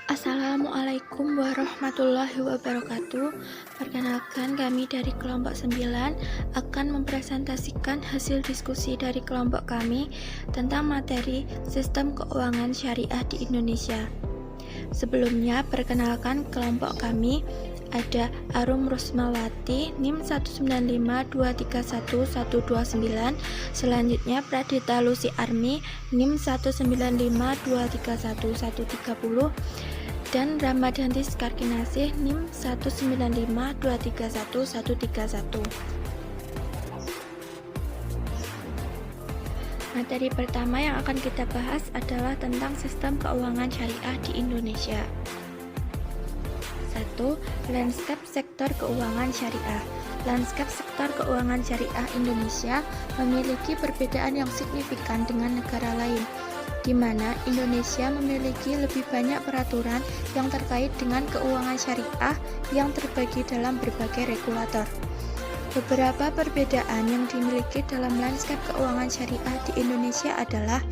Assalamualaikum warahmatullahi wabarakatuh. Perkenalkan, kami dari kelompok 9 akan mempresentasikan hasil diskusi dari kelompok kami tentang materi sistem keuangan syariah di Indonesia. Sebelumnya, perkenalkan kelompok kami ada Arum Rusmawati, NIM 195231129. Selanjutnya Pradita Lucy Army, NIM 195231130. Dan Ramadhanti Skarkinasih, NIM 195231131. Materi pertama yang akan kita bahas adalah tentang sistem keuangan syariah di Indonesia. 1. Landscape sektor keuangan syariah. Landscape sektor keuangan syariah Indonesia memiliki perbedaan yang signifikan dengan negara lain, di mana Indonesia memiliki lebih banyak peraturan yang terkait dengan keuangan syariah yang terbagi dalam berbagai regulator. Beberapa perbedaan yang dimiliki dalam landscape keuangan syariah di Indonesia adalah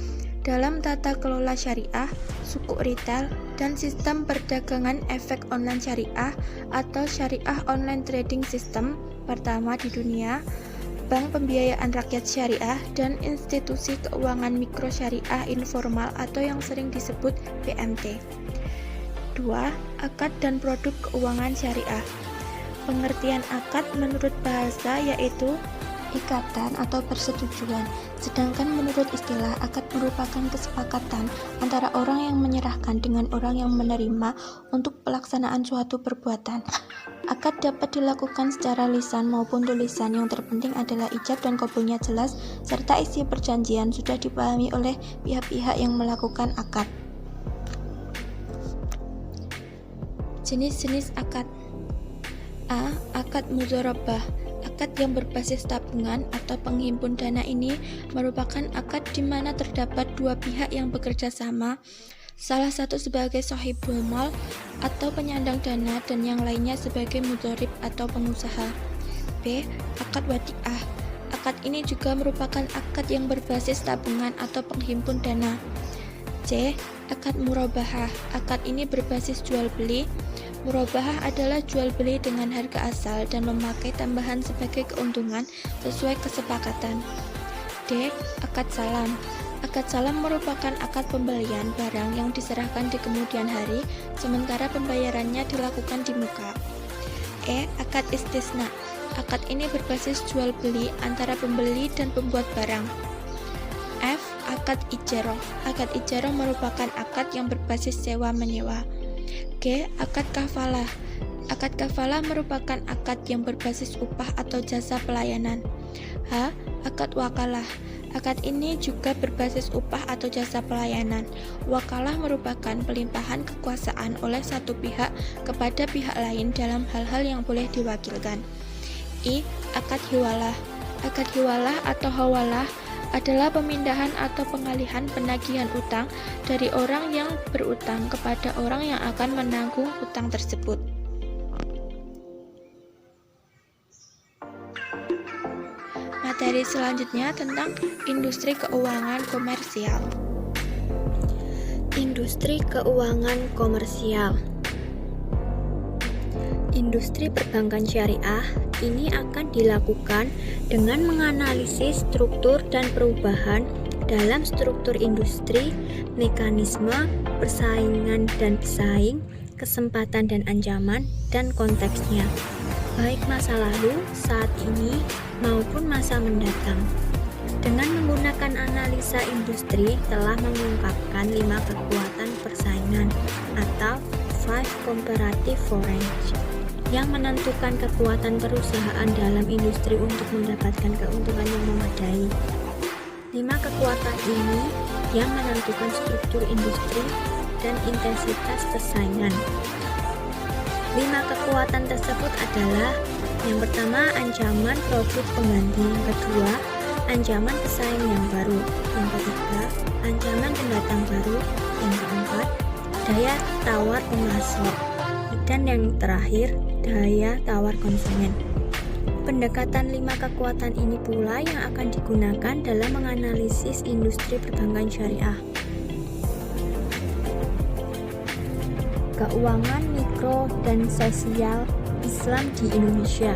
dalam tata kelola syariah, sukuk retail, dan sistem perdagangan efek online syariah atau syariah online trading system pertama di dunia, bank pembiayaan rakyat syariah, dan institusi keuangan mikro syariah informal atau yang sering disebut BMT. 2. Akad dan produk keuangan syariah. Pengertian akad menurut bahasa yaitu ikatan atau persetujuan, sedangkan menurut istilah akad merupakan kesepakatan antara orang yang menyerahkan dengan orang yang menerima untuk pelaksanaan suatu perbuatan. Akad dapat dilakukan secara lisan maupun tulisan, yang terpenting adalah ijab dan qabulnya jelas, serta isi perjanjian sudah dipahami oleh pihak-pihak yang melakukan akad. Jenis-jenis akad. A. Akad mudharabah. Akad yang berbasis tabungan atau penghimpun dana ini merupakan akad di mana terdapat dua pihak yang bekerja sama, salah satu sebagai shahibul mal atau penyandang dana dan yang lainnya sebagai mudharib atau pengusaha. B. Akad wadiah. Akad ini juga merupakan akad yang berbasis tabungan atau penghimpun dana. C. Akad murabahah. Akad ini berbasis jual beli. Murabahah adalah jual beli dengan harga asal dan memakai tambahan sebagai keuntungan sesuai kesepakatan. D. Akad salam. Akad salam merupakan akad pembelian barang yang diserahkan di kemudian hari, sementara pembayarannya dilakukan di muka. E. Akad istisna. Akad ini berbasis jual beli antara pembeli dan pembuat barang. F. Akad ijarah. Akad ijarah merupakan akad yang berbasis sewa-menyewa. G. Akad kafalah. Akad kafalah merupakan akad yang berbasis upah atau jasa pelayanan. H. Akad wakalah. Akad ini juga berbasis upah atau jasa pelayanan. Wakalah merupakan pelimpahan kekuasaan oleh satu pihak kepada pihak lain dalam hal-hal yang boleh diwakilkan. I. Akad hiwalah. Akad hiwalah atau hawalah adalah pemindahan atau pengalihan penagihan utang dari orang yang berutang kepada orang yang akan menanggung utang tersebut. Materi selanjutnya tentang industri keuangan komersial. Industri keuangan komersial. Industri perbankan syariah ini akan dilakukan dengan menganalisis struktur dan perubahan dalam struktur industri, mekanisme, persaingan dan pesaing, kesempatan dan ancaman, dan konteksnya, baik masa lalu, saat ini, maupun masa mendatang. Dengan menggunakan analisa industri telah mengungkapkan 5 kekuatan persaingan atau 5 comparative forces yang menentukan kekuatan perusahaan dalam industri untuk mendapatkan keuntungan yang memadai. 5 kekuatan ini yang menentukan struktur industri dan intensitas persaingan. 5 kekuatan tersebut adalah: yang pertama, ancaman produk pengganti; yang kedua, ancaman pesaing yang baru; yang ketiga, ancaman pendatang baru; yang keempat, daya tawar pemasok; dan yang terakhir, daya tawar konsumen. Pendekatan 5 kekuatan ini pula yang akan digunakan dalam menganalisis industri perbankan syariah. Keuangan mikro dan sosial Islam di Indonesia.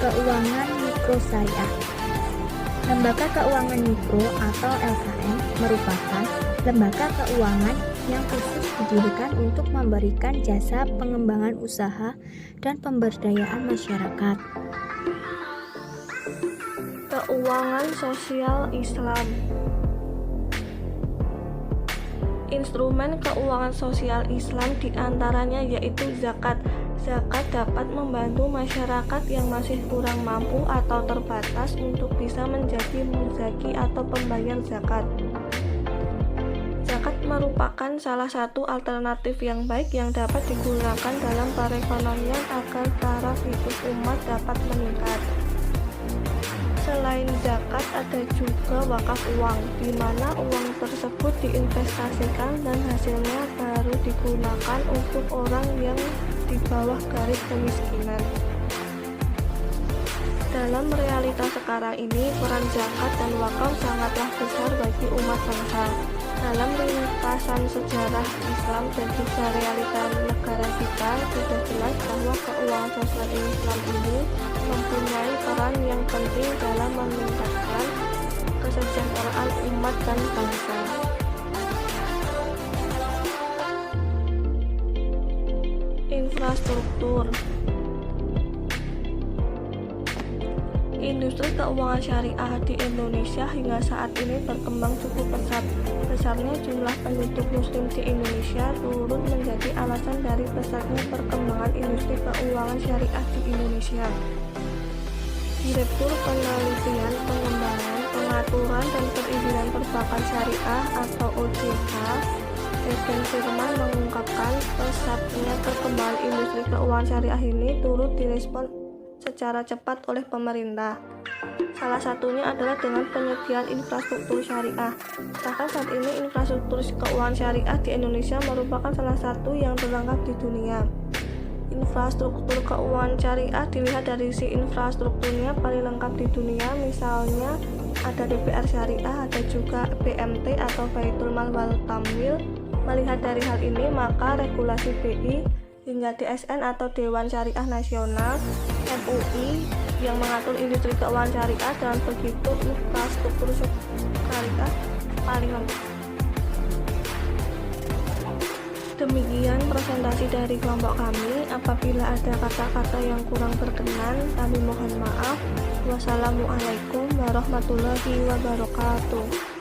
Keuangan mikro syariah. Lembaga Keuangan Mikro atau LKM merupakan lembaga keuangan yang khusus didirikan untuk memberikan jasa pengembangan usaha dan pemberdayaan masyarakat. Keuangan sosial Islam. Instrumen keuangan sosial Islam diantaranya yaitu zakat. Zakat dapat membantu masyarakat yang masih kurang mampu atau terbatas untuk bisa menjadi muzaki atau pembayar zakat. Zakat merupakan salah satu alternatif yang baik yang dapat digunakan dalam perekonomian agar taraf hidup umat dapat meningkat. Selain zakat, ada juga wakaf uang, di mana uang tersebut diinvestasikan dan hasilnya baru digunakan untuk orang yang di bawah garis kemiskinan. Dalam realitas sekarang ini, peran zakat dan wakaf sangatlah besar bagi umat bangsa. Dalam ringkasan sejarah Islam dan juga realita negara kita, sudah jelas bahwa keuangan sosial Islam ini mempunyai peran yang penting dalam meningkatkan kesejahteraan umat dan bangsa. Infrastruktur. Industri keuangan syariah di Indonesia hingga saat ini berkembang cukup pesat. Besarnya jumlah penduduk muslim di Indonesia turut menjadi alasan dari pesatnya perkembangan industri keuangan syariah di Indonesia. Direktur Penelitian, Pengembangan, Pengaturan dan Perizinan Perbankan Syariah atau OJK, Deden Firman mengungkapkan pesatnya perkembangan industri keuangan syariah ini turut direspon secara cepat oleh pemerintah. Salah satunya adalah dengan penyediaan infrastruktur syariah. Bahkan saat ini infrastruktur keuangan syariah di Indonesia merupakan salah satu yang terlengkap di dunia. Infrastruktur keuangan syariah dilihat dari si infrastrukturnya paling lengkap di dunia, misalnya ada DPR syariah, ada juga BMT atau Baitul Mal wal Tamwil. Melihat dari hal ini, maka regulasi BI hingga DSN atau Dewan Syariah Nasional MUI yang mengatur industri keuangan syariah, dan begitu infrastruktur syariah paling lengkap. Demikian presentasi dari kelompok kami. Apabila ada kata-kata yang kurang berkenan, kami mohon maaf. Wassalamualaikum warahmatullahi wabarakatuh.